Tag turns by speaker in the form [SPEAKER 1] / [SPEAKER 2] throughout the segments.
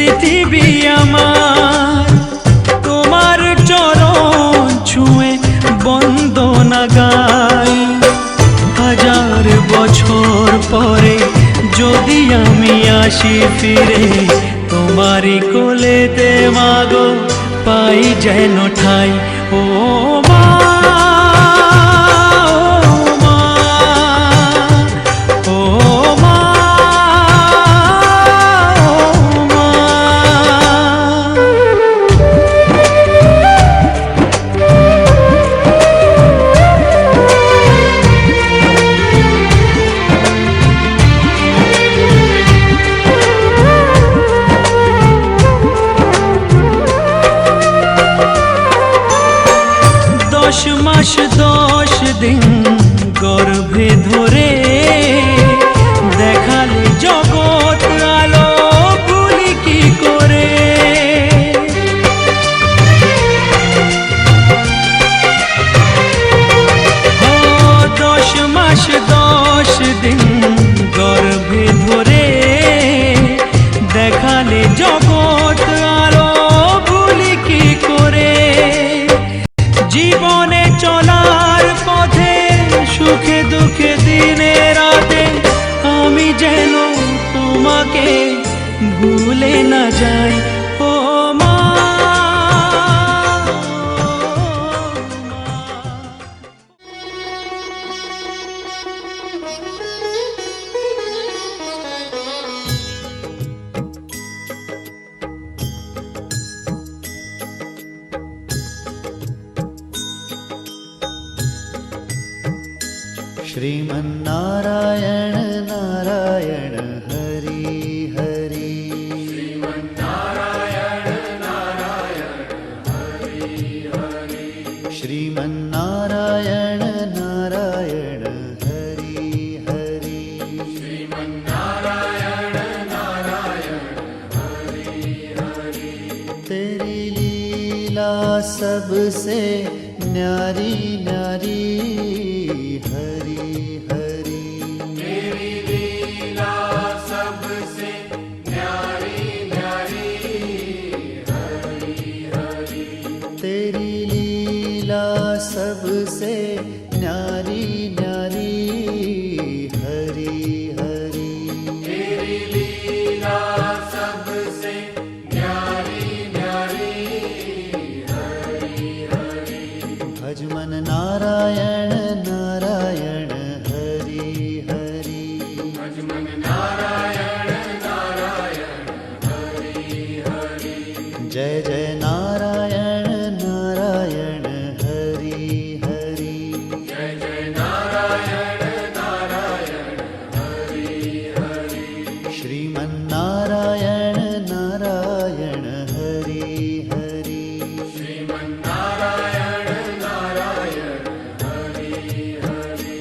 [SPEAKER 1] পৃথিবী আমার তোমার চরণ ছুঁয়ে বন্দনা গাই। হাজার বছর পরে যদি আমি আসি ফিরে তোমারই কোলেতে মাগো পাই যেন ঠাই। ও মা মাস 10 দিন গর্ভে ধরে দেখালে জগৎ আলো ভুলি কি করে। 10 মাস 10 দিন গর্ভে ধরে দেখালে জগৎ আলো ভুলি কি করে। জীবনে চলার পথে সুখে দুঃখে দিনে রাতে আমি যেন তোমাকে ভুলে না যাই। ও মা
[SPEAKER 2] श्रीमन्नारायण नारायण हरि हरि।
[SPEAKER 3] श्रीमन्नारायण नारायण हरि हरि।
[SPEAKER 2] श्रीमन्नारायण नारायण हरि हरि।
[SPEAKER 3] श्रीमन्नारायण नारायण हरि हरि।
[SPEAKER 2] तेरी लीला सबसे न्यारी न्यारी हरि हरि।
[SPEAKER 3] तेरी लीला सबसे न्यारी न्यारी हरि हरि।
[SPEAKER 2] तेरी लीला सबसे न्यारी न्यारी हरि हरि।
[SPEAKER 3] तेरी लीला सबसे न्यारी न्यारी हरि हरि।
[SPEAKER 2] भज मन नारायण नारायण हरि हरि।
[SPEAKER 3] भज मन नारायण नारायण हरि हरि।
[SPEAKER 2] जय जय नारायण नारायण हरि हरि।
[SPEAKER 3] जय जय नारायण नारायण हरि हरि।
[SPEAKER 2] श्रीमन्नारायण नारायण हरि हरि।
[SPEAKER 3] श्रीमन्नारायण नारायण हरि हरि।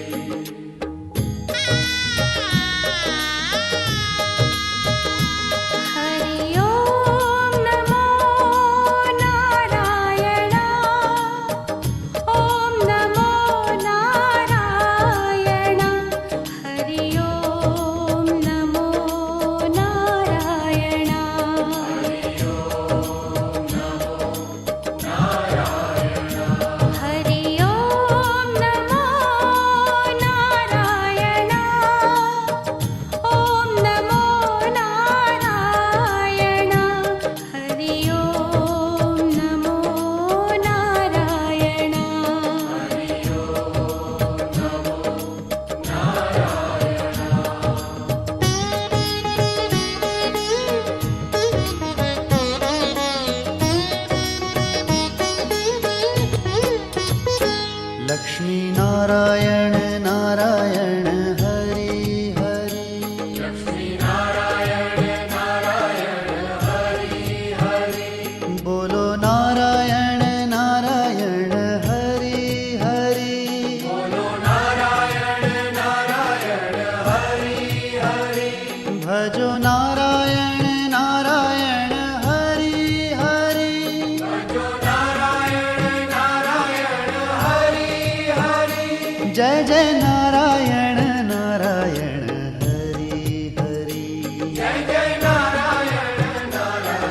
[SPEAKER 4] हरि ओम नमो नारायण। ओम नमो नारायण। हरि ओम नमो नारायण।
[SPEAKER 3] हरि ओम नमो नारायण।
[SPEAKER 4] हरि ओम नमो नारायण। ओम नमो नारायण। हरि ओम नमो नारायण।
[SPEAKER 3] हरि ओम
[SPEAKER 2] लक्ष्मी नारायण नारायण हरि हरि।
[SPEAKER 3] लक्ष्मी नारायण नारायण हरि हरि।
[SPEAKER 2] बोलो नारायण नारायण हरि हरि।
[SPEAKER 3] बोलो नारायण नारायण हरि हरि।
[SPEAKER 2] भजो नारायण नारायण हरि हरि।
[SPEAKER 3] भजो नारायण नारायण हरि हरि।
[SPEAKER 2] जय जय नारायण नारायण हरि हरि।
[SPEAKER 3] जय जय नारायण नारायण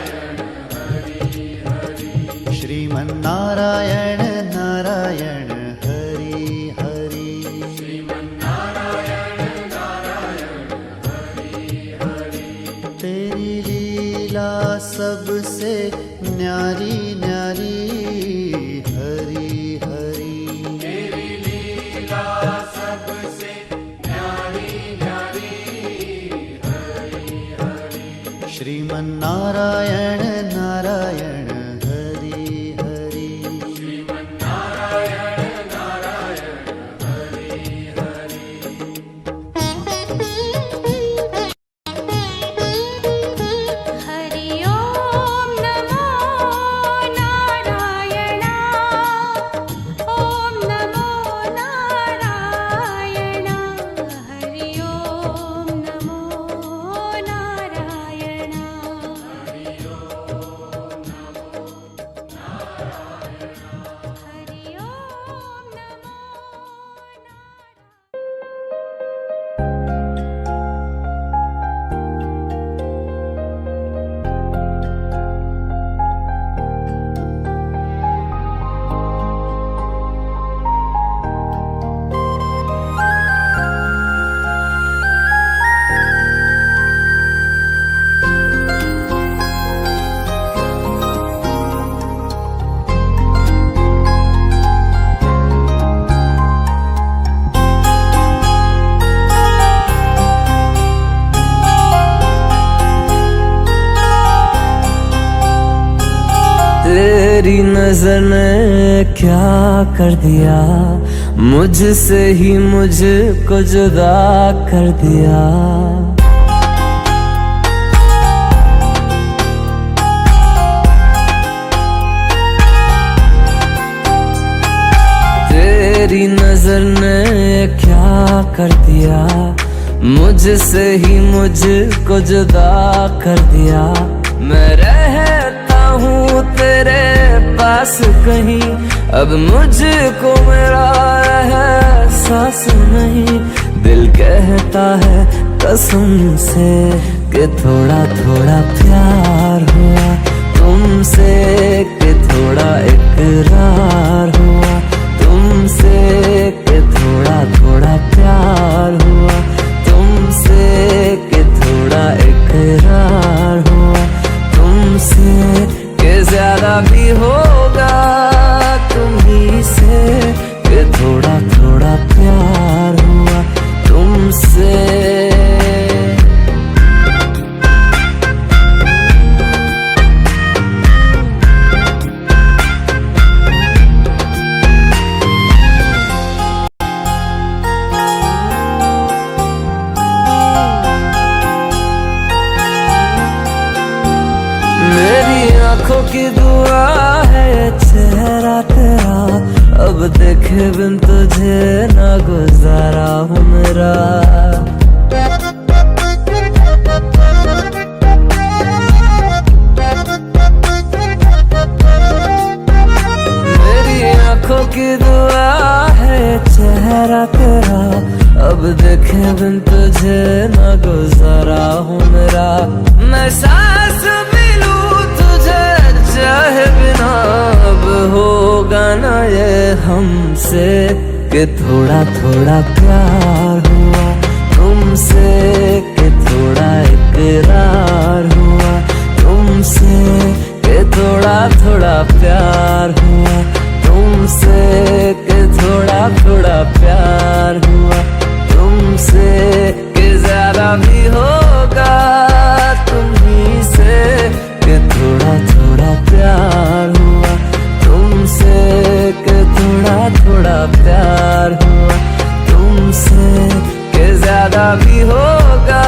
[SPEAKER 2] नारायण नारायण हरि हरि
[SPEAKER 3] श्रीमन्नारायण नारायण हरि हरि
[SPEAKER 2] तेरी लीला सबसे न्यारी न्यारी हरि हरि
[SPEAKER 3] तेरी लीला सबसे न्यारी न्यारी हरि हरि
[SPEAKER 2] श्रीमन्नारायण नारायण हरि हरि
[SPEAKER 3] श्रीमन्नारायण नारायण हरि हरि
[SPEAKER 4] हरि ओम नमो नारायण ओम नमो नारायण हरि ओम नमो नारायण हरि ओम नमो
[SPEAKER 1] तेरी नजर ने क्या कर दिया, मुझसे ही मुझको जुदा कर दिया। तेरी नजर ने क्या कर दिया, मुझसे ही मुझको जुदा कर दिया। मैं रहता हूँ तेरे पास कहीं, अब मुझको मेरा एहसास नहीं। दिल कहता है कसम से कि थोड़ा थोड़ा प्यार हुआ तुमसे, कि थोड़ा इकरार हुआ तुमसे, कि थोड़ा थोड़ा प्यार हुआ तुमसे, कि थोड़ा इकरार हुआ तुमसे, कि ज्यादा भी होगा तुम्ही से, कि थोड़ा थोड़ा प्यार हुआ तुमसे। आंखों की दुआ है चेहरा तेरा, अब देखे बिन तुझे ना गुजारा हूँ मेरा। मेरी आंखों की दुआ है चेहरा तेरा, अब देखे बिन तुझे ना गुजारा हूँ मेरा। मैं सांस चाहे बिना अब होगा ना ये हमसे, कि थोड़ा थोड़ा प्यार हुआ तुमसे, कि थोड़ा इकरार हुआ तुमसे, कि थोड़ा थोड़ा प्यार हुआ तुमसे, कि थोड़ा थोड़ा प्यार हुआ तुमसे, कि ज्यादा भी होगा तुम्ही से, कि थोड़ा थोड़ा प्यार हुआ तुमसे, कि थोड़ा थोड़ा प्यार हुआ तुमसे, कि ज्यादा भी होगा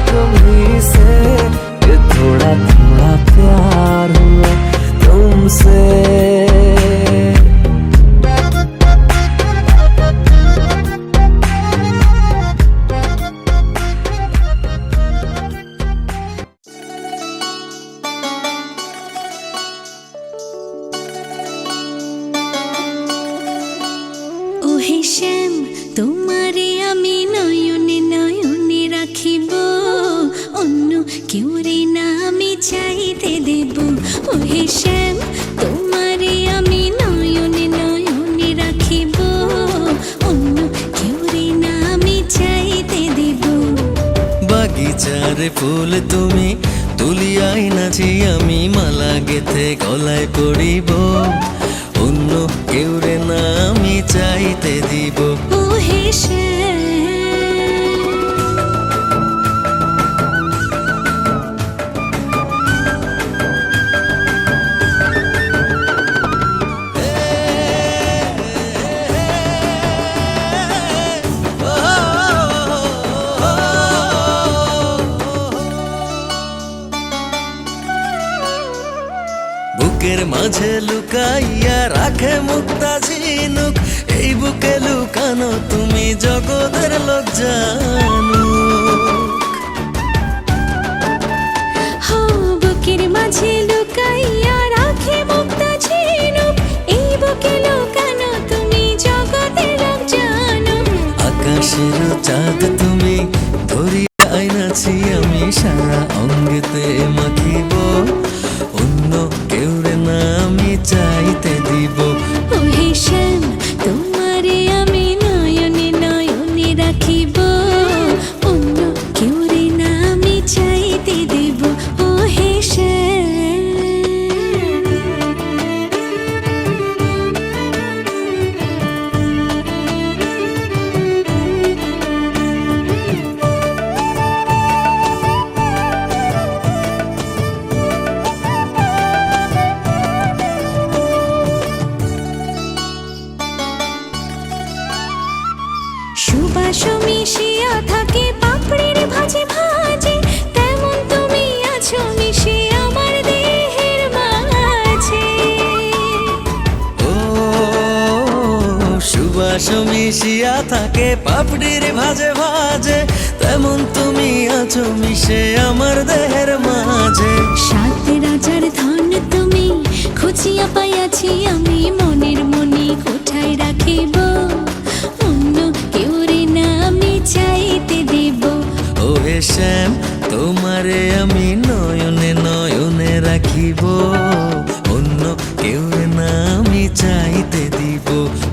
[SPEAKER 1] तुम्ही से, कि थोड़ा थोड़ा प्यार हुआ तुमसे।
[SPEAKER 4] ওহে শ্যাম তোমারে আমি নয়নে নয়নে রাখিব, অন্য কেউরে না আমি চাইতে দেব। ওহে শ্যাম তোমারে
[SPEAKER 1] চারে ফুল তুমি তুলিয়াই নাচি আমি মালা গেথে গলায় পড়িব অন্য কেউ রে না আমি চাইতে দিব
[SPEAKER 4] ও হে শ্যাম
[SPEAKER 1] বুকের মাঝে লুকাইয়া রাখে মুক্তা ঝিনুক এই বুকে লুকানো তুমি জগতের লোক জানো
[SPEAKER 4] হো বুকের মাঝে লুকাইয়া রাখে মুক্তা ঝিনুক এই বুকে লুকানো তুমি জগতের লোক জানো
[SPEAKER 1] আকাশের চাঁদ তুমি ধরিয়া আইনাছি আমি সারা অঙ্গেতে মাখিব অন্য কেউ রে না আমি চাইতে দিব
[SPEAKER 4] ও হে শ্যাম তোমারে আমি নয়নে নয়নে রাখিব অন্য কেউ রে না আমি চাইতে দেব ও হে শ্যাম সুবাস মিশিয়া থাকে পাপড়ির ভাজে ভাজে তেমন তুমি আছো মিশে আমার দেহের মাঝে
[SPEAKER 1] ও সুবাস মিশিয়া থাকে পাপড়ির ভাজে ভাজে তেমন তুমি আছো মিশে আমার দেহের মাঝে
[SPEAKER 4] সাত রাজার ধন তুমি খুঁজিয়া পাইয়াছি আমি মনের মনি কোঠায় রাখিব অন্য কেউ রে না আমি চাইতে দেব
[SPEAKER 1] ও হে শ্যাম তোমারে আমি নয়নে নয়নে রাখিব অন্য কেউ রে না আমি চাইতে দিব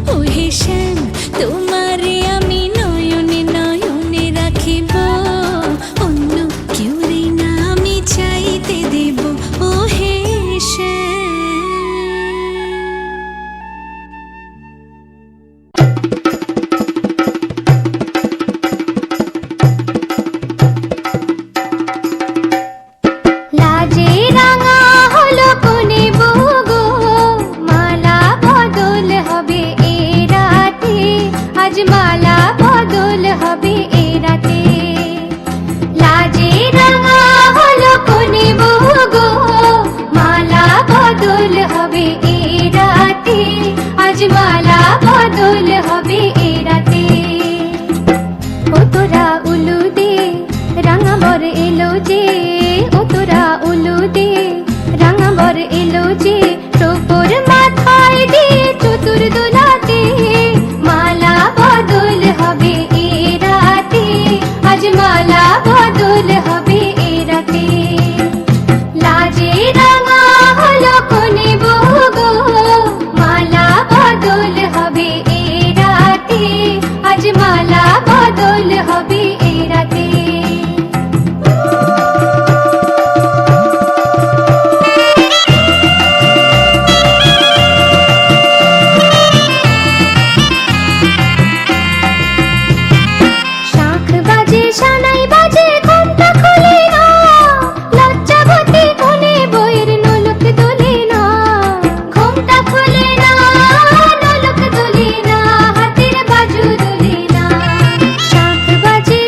[SPEAKER 4] ও হে শ্যাম তোমারে আমি নয়নে নয়নে রাখিব অন্য কেউ রে না আমি চাইতে দেব ও হে শ্যাম লাজে রাঙা হলো কোনে বগো মালা বদল হবে এ রাতে আজ মালা বদল হবে এ রাতে লাজে রাঙা হলো কোনে বগো মালা বদল হবে এ রাতে আজ মালা বদল হবে এ রাতে ও তোরা উলু দে রাঙা বর এলো যে ও তোরা উলু দে রাঙা বর এলো যে টোপর মাথায় দিয়ে চতুর দোলাতে মালা বদল হবে এ রাতে আজ মালা বদল হবে এ রাতে লাজে রাঙা হলো কোনে বগো মালা বদল হবে এ রাতে আজ মালা বদল হবে এ রাতে শাঁখ বাজে সানাই বাজে ঘুমটা খুলে না লজ্জাবতী কোনে বইয়ের নলক দোলে না ঘুমটা খুলে না নলক দোলে না হাতের বাজু দোলে না শাঁখ বাজে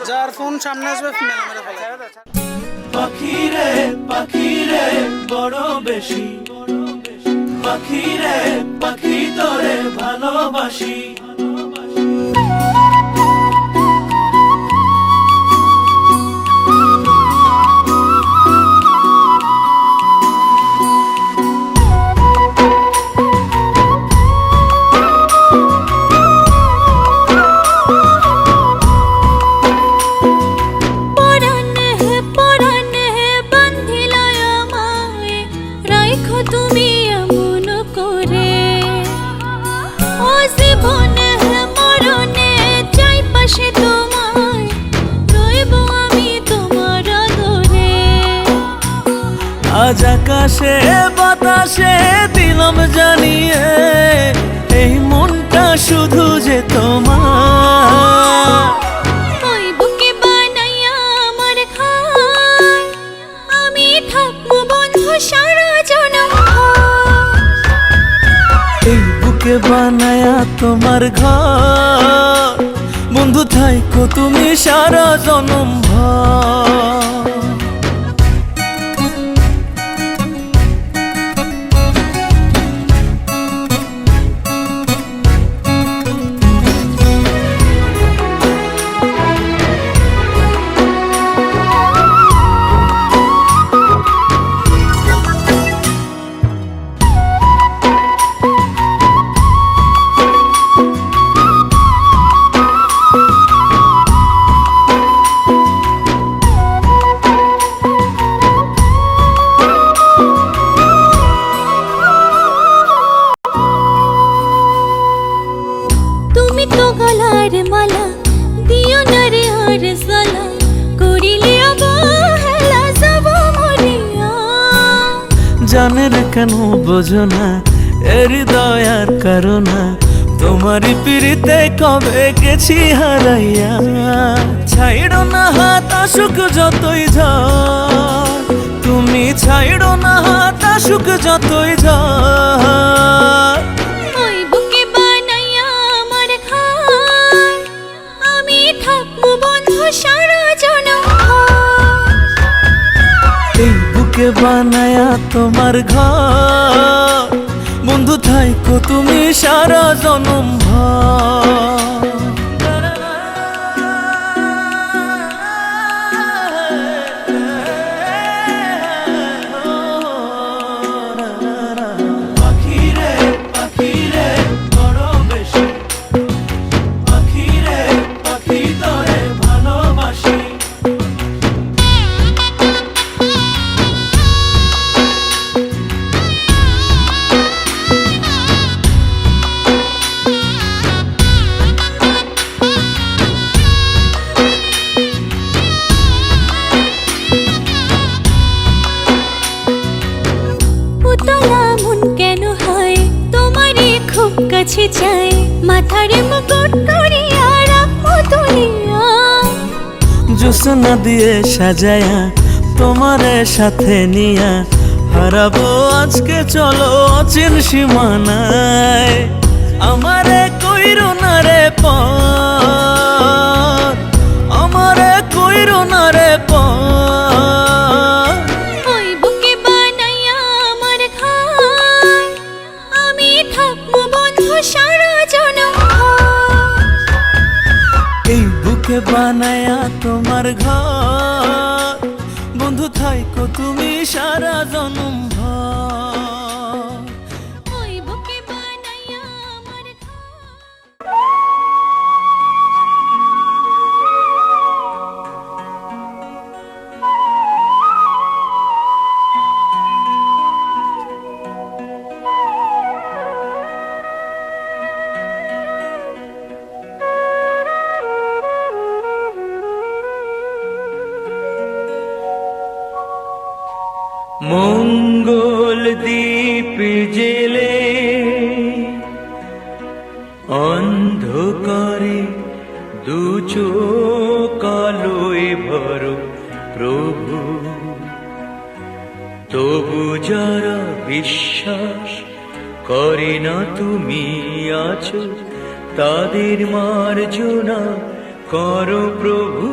[SPEAKER 5] যার ফোন সামনে আসবে মেরে মেরে ফেলে।
[SPEAKER 6] পাখিরে পাখিরে বড় বেশি, পাখিরে পাখি তোরে ভালোবাসি। আজ আকাশে বাতাসে দিলাম জানিয়ে এই মনটা শুধু যে তোমার।
[SPEAKER 4] ওই বুকে বানাইয়া আমার ঘর, আমি থাকবো বন্ধু সারা জনম।
[SPEAKER 6] এই বুকে বানায়া তোমার ঘর, বন্ধু থাইকো তুমি সারা জনম ভর।
[SPEAKER 4] মালা দিও না রে আর সালা, করিলে অবহেলা যাব মরিয়া।
[SPEAKER 6] জানে রে কেন বোঝো না এ হৃদয়ার কারণা, তোমারই পিড়িতে কবে গেছি হারাইয়া। ছাইড়ো না হাত আসুক যতই ঝড়, তুমি ছাইড়ো না হাত আসুক যতই ঝড়।
[SPEAKER 4] ওই বুকে বানাইয়া আমার ঘর, আমি থাকবো বন্ধু সারা জনম।
[SPEAKER 6] এই বুকে বানায়া তোমার ঘর, বন্ধু থাইকো তুমি সারা জনম ভর। পাখিরে পাখিরে বড় বেশি, পাখিরে পাখি তোরে ভালোবাসি।
[SPEAKER 4] উতলা মন কেন হয় তোমারে খুব কাছে চাই, মাথারে মুকুট করিয়া রাখবো তুলিয়া।
[SPEAKER 6] জোসনা দিয়ে সাজায়া তোমারে সাথে নিয়া, হারাবো আজকে চলো অচিন সীমানায়। আমারে কইরো না রে পর, আমারে কইরো না রে পর।
[SPEAKER 4] ওই বুকে বানাইয়া আমার ঘর, আমি থাকবো বন্ধু সারা জনম।
[SPEAKER 6] এই বুকে বানায়া তোমার ঘর, বন্ধু থাইকো তুমি সারা জনম ভর।
[SPEAKER 4] ওই বুকে বানাইয়া আমার ঘর।
[SPEAKER 6] মঙ্গল দ্বীপ জেলে অন্ধকারে দু চোখ আলোয় ভরো প্রভু, তবু যারা বিশ্বাস করে না তুমি আছো, তাদের মার্জনা করো প্রভু।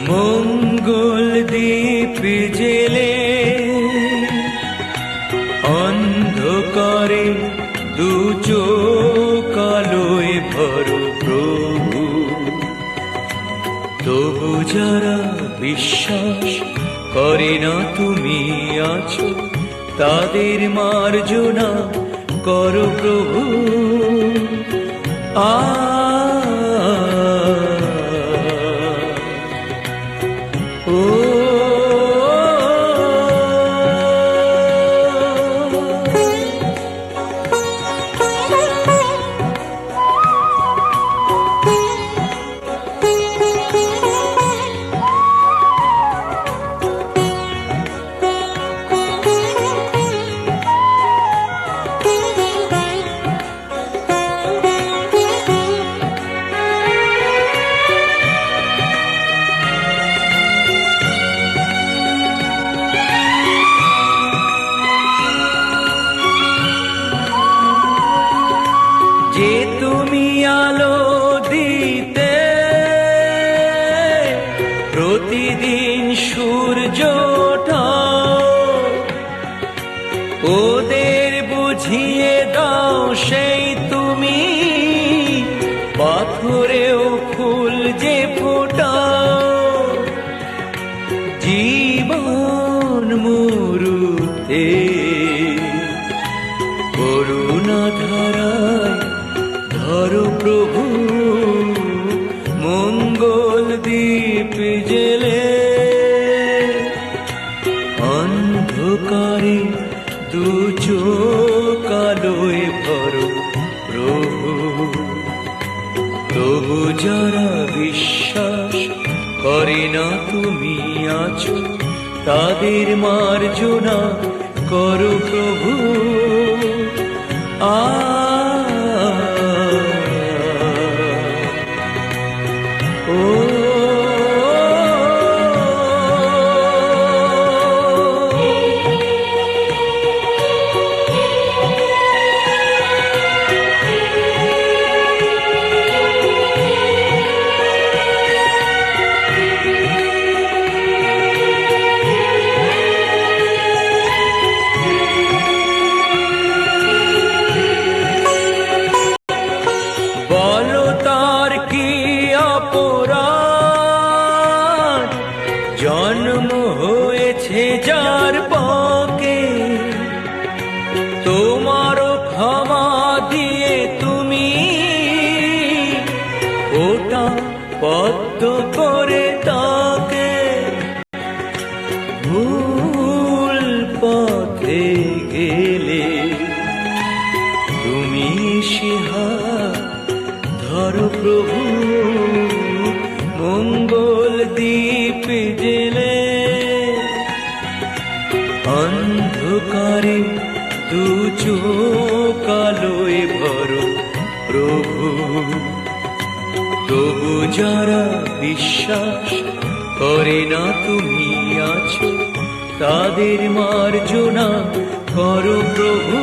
[SPEAKER 6] মঙ্গল দ্বীপ জেলে অন্ধকারে দু চোখ আলোয় ভরো প্রভু। তবু যারা বিশ্বাস করে না তুমি আছো, তাদের মার্জনা করো প্রভু। যে তুমি আলো দিতে প্রতিদিন সূর্য ওঠাও, ওদের বুঝিয়ে দাও সেই তুমি পাথরেও ফুল যে ফোটাও। জীবন মরুতে করুণা ধারায় ধরো প্রভু। মঙ্গল দ্বীপ জেলে অন্ধকারে দু চোখ আলোয় ভরো প্রভু। তবু যারা বিশ্বাস করে না তুমি আছো, তাদের মার্জনা করো প্রভু। বলো তার কি অপরাধ, জন্ম হয়েছে যার পাকে। তোমারও ক্ষমা দিয়ে তুমি ওটা পদ্ম করে তাকে। ভুল পথে গেলে তুমি সিহা ধরো প্রভু। মঙ্গল দ্বীপ জেলে অন্ধকারে দু চোখ আলোয় ভরো প্রভু। তবু যারা বিশ্বাস করে না তুমি আছো, তাদের মার্জনা করো প্রভু।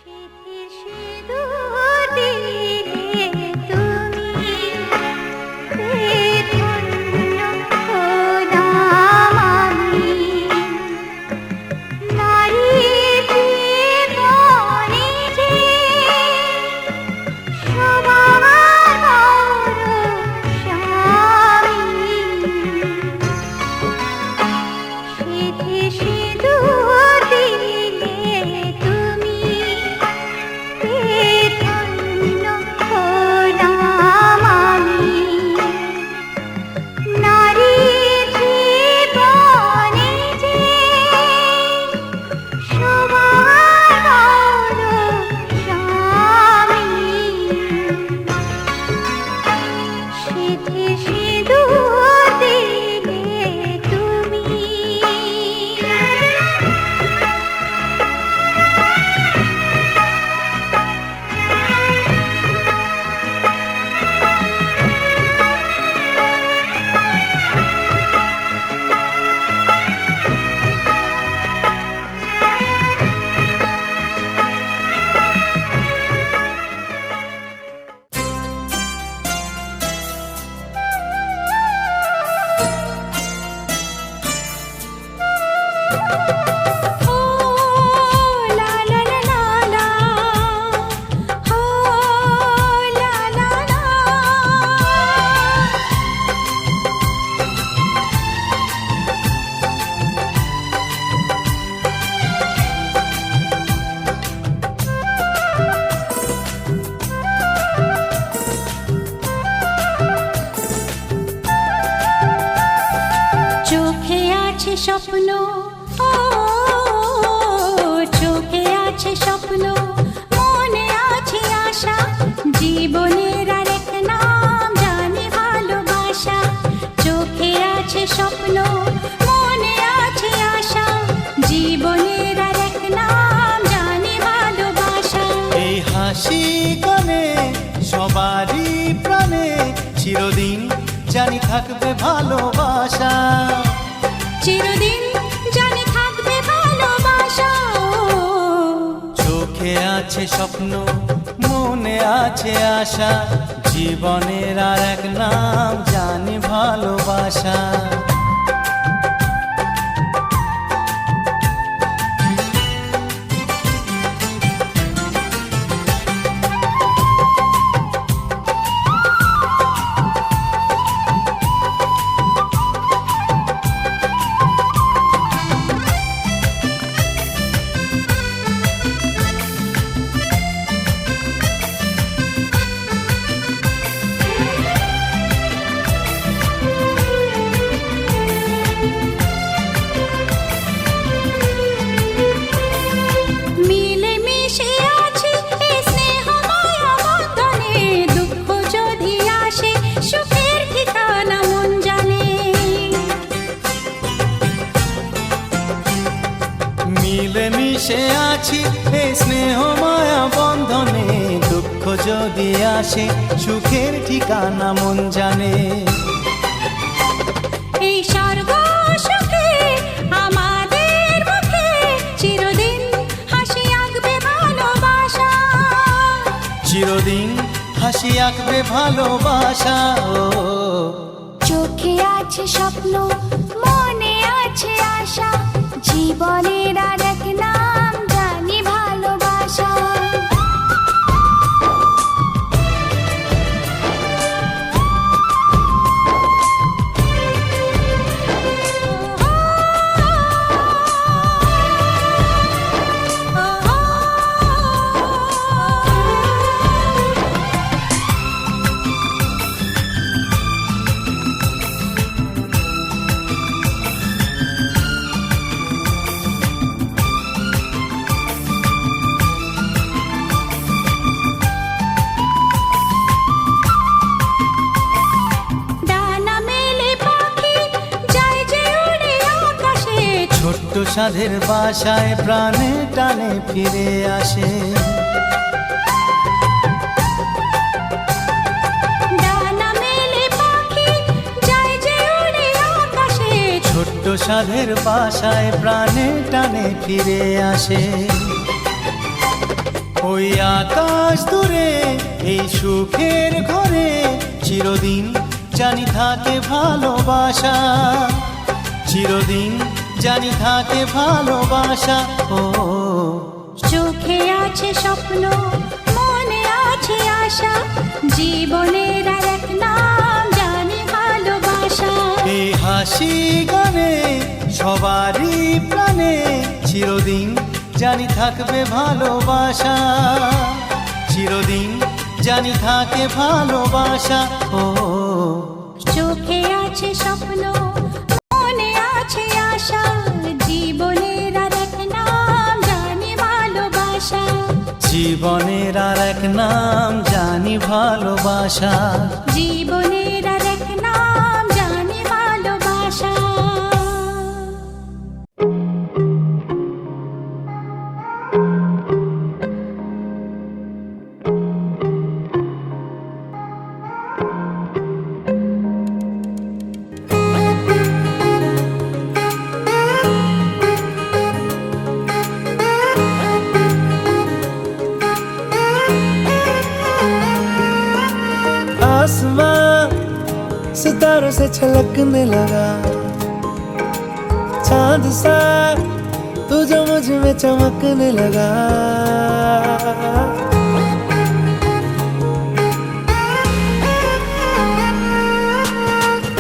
[SPEAKER 4] শীতের সিঁদুর দিনে আছে স্বপ্ন, ও চোখে আছে স্বপ্ন, মনে আছে আশা, জীবনের আরেক নাম জানি ভালোবাসা। চোখে আছে স্বপ্ন, মনে আছে আশা, জীবনের আরেক নাম জানি ভালোবাসা।
[SPEAKER 2] এই হাসি গানে সবারই প্রাণে চিরদিন জানি থাকবে ভালোবাসা,
[SPEAKER 4] চিরদিন জানি থাকবে ভালোবাসা।
[SPEAKER 2] চোখে আছে স্বপ্ন, মনে আছে আশা, জীবনের আর এক নাম জানি ভালোবাসা।
[SPEAKER 4] মিলে মিশে আছি এই স্নেহ মায়া বন্ধনে, দুঃখ যদি আসে সুখের ঠিকানা মন জানে।
[SPEAKER 2] মিলে মিশে আছি এই স্নেহ মায়া বন্ধনে, দুঃখ যদি আসে সুখের ঠিকানা মন জানে।
[SPEAKER 4] এই স্বর্গ সুখে আমাদের মুখে চিরদিন হাসি আঁকবে ভালোবাসা,
[SPEAKER 2] চিরদিন হাসি আঁকবে ভালোবাসা। ও
[SPEAKER 4] চোখে আছে স্বপ্ন, মনে আছে আশা, জীবনের আরেক নাম জানি ভালোবাসা। ডানা মেলে পাখি যায় যে উড়ে আকাশে,
[SPEAKER 2] ছোট্ট সাধের বাসায় প্রাণে টানে ফিরে আসে।
[SPEAKER 4] ডানা মেলে পাখি যায় যে উড়ে আকাশে,
[SPEAKER 2] ছোট্ট সাধের বাসায় প্রাণে টানে ফিরে আসে। ওই আকাশ দূরে এই সুখের ঘরে চিরদিন জানি থাকে ভালোবাসা, চিরদিন জানি থাকে ভালোবাসা। ও
[SPEAKER 4] চোখে আছে স্বপ্ন, মনে আছে আশা, জীবনের আরেক নাম জানি ভালোবাসা।
[SPEAKER 2] এই হাসি গানে সবারই প্রাণে চিরদিন জানি থাকবে ভালোবাসা, চিরদিন জানি থাকে ভালোবাসা। ও
[SPEAKER 4] চোখে আছে স্বপ্ন, মনে আছে আশা, জীবনের আরেক নাম জানি ভালোবাসা,
[SPEAKER 2] জীবনের আর এক নাম জানি ভালোবাসা।
[SPEAKER 4] জীবনের আরেক নাম জানি ভালোবাসা।
[SPEAKER 2] आसमां सितारों से छलकने लगा, चांद सा तू जो मुझ में चमकने लगा।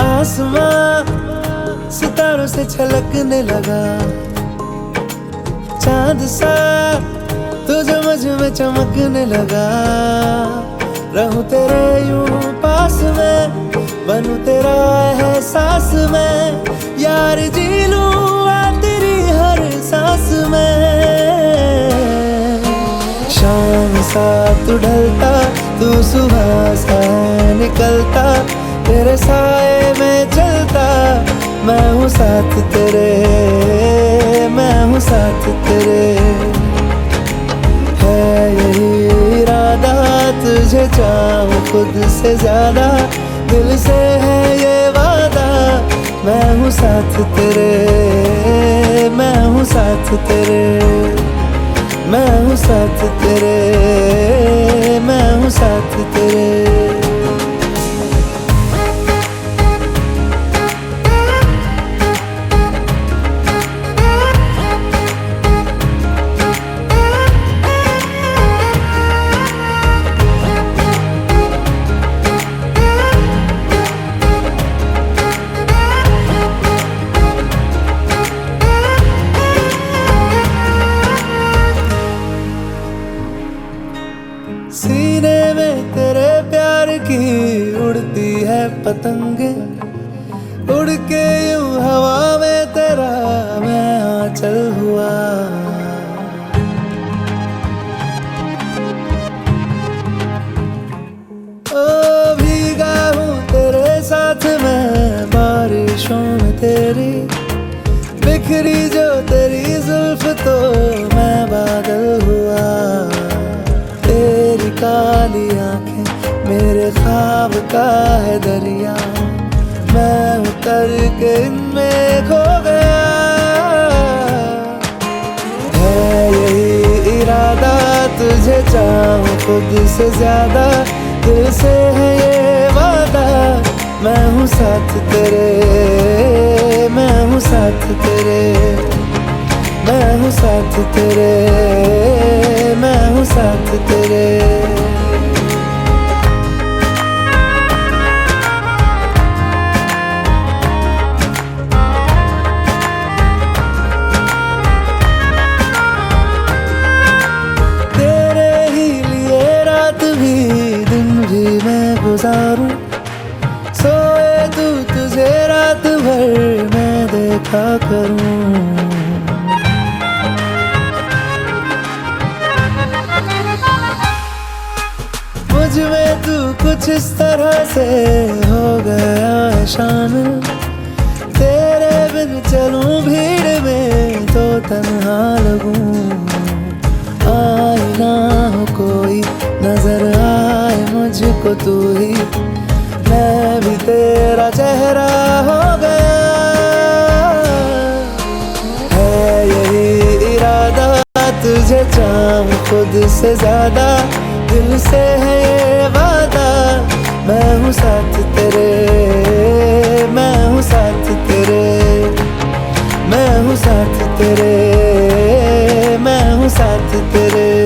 [SPEAKER 2] आसमां सितारों से छलकने लगा, चांद सा तू जो मुझ में चमकने लगा। रहूं तेरे यूं पास में, बनूं तेरा एहसास में,
[SPEAKER 1] यार जी लूंगा तेरी हर सांस में। शाम सा तू ढलता, तू सुबह सा निकलता, तेरे साए में चलता, मैं हूँ साथ तेरे, मैं हूँ साथ तेरे। है यही इरादा तुझे चाहूं खुद से ज्यादा, दिल से है ये वादा, मैं हूँ साथ तेरे, मैं हूँ साथ तेरे, मैं हूँ साथ तेरे, मैं हूँ साथ तेरे। सीने में तेरे प्यार की उड़ती है पतंगे, उड़ के यूं हवा में तेरा मैं आंचल हुआ। ओ भीगा हूँ तेरे साथ मैं बारिशों में तेरी, बिखरी जो तेरी जुल्फ तो मैं बादल हुआ। तेरी काली आंखें मेरे ख्वाब का है दरिया, मैं उतर के इनमें खो गया। है यही इरादा तुझे चाहूं खुद से ज्यादा, दिल से है ये वादा, मैं हूँ साथ तेरे, मैं हूँ साथ तेरे, मैं हूँ साथ तेरे, मैं हूँ साथ तेरे। तेरे ही लिए रात भी दिन भी मैं गुजारूं, सोए तू तुझे रात भर मैं देखा करूं। मुझ में तू कुछ इस तरह से हो गया है शामिल, तेरे बिन चलूं भीड़ में तो तन्हा लगूं। आए ना हो कोई नजर आए मुझको तू ही, मैं भी तेरा चेहरा हो गया। है यही इरादा तुझे चाहूं खुद से ज्यादा, दिल से है ये वादा, मैं हूँ साथ तेरे, मैं हूँ साथ तेरे, मैं हूँ साथ तेरे, मैं हूँ साथ तेरे।